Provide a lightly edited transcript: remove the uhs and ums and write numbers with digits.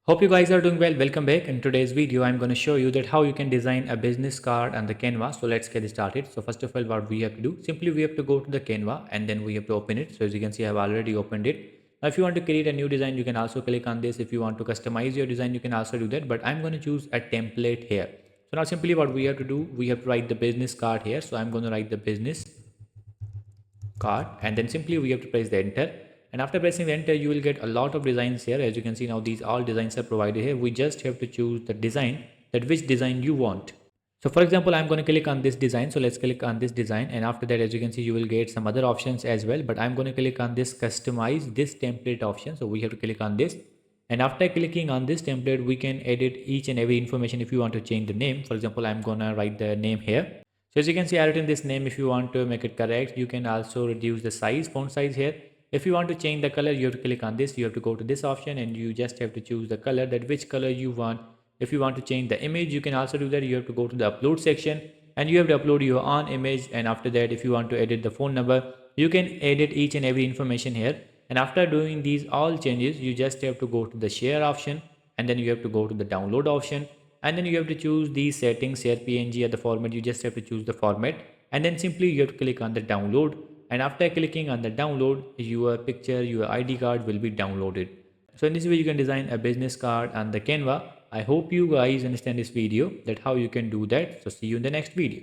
Hope you guys are doing well. Welcome back. In today's video, I'm going to show you that how you can design a business card on the Canva. So let's get started. So first of all, what we have to do, simply we have to go to the Canva and then we have to open it. So as you can see, I have already opened it. Now, if you want to create a new design, you can also click on this. If you want to customize your design, you can also do that. But I'm going to choose a template here. So now simply what we have to do, we have to write the business card here. So I'm going to write the business card and then simply we have to press the enter, and after pressing the enter you will get a lot of designs here. As you can see, now these all designs are provided here. We just have to choose the design, that which design you want. So for example, I'm going to click on this design. So let's click on this design, and after that, as you can see, you will get some other options as well, but I'm going to click on this customize this template option. So we have to click on this, and after clicking on this template we can edit each and every information. If you want to change the name, for example, I'm gonna write the name here. So as you can see, I written this name. If you want to make it correct, you can also reduce the size, font size here. If you want to change the color, you have to click on this. You have to go to this option and you just have to choose the color, that which color you want. If you want to change the image, you can also do that. You have to go to the upload section and you have to upload your own image. And after that, if you want to edit the phone number, you can edit each and every information here. And after doing these all changes, you just have to go to the share option, and then you have to go to the download option, and then you have to choose these settings here, png or the format. You just have to choose the format, and then simply you have to click on the download, and after clicking on the download, your picture, your id card will be downloaded. So in this way you can design a business card on the Canva. I hope you guys understand this video, that how you can do that. So see you in the next video.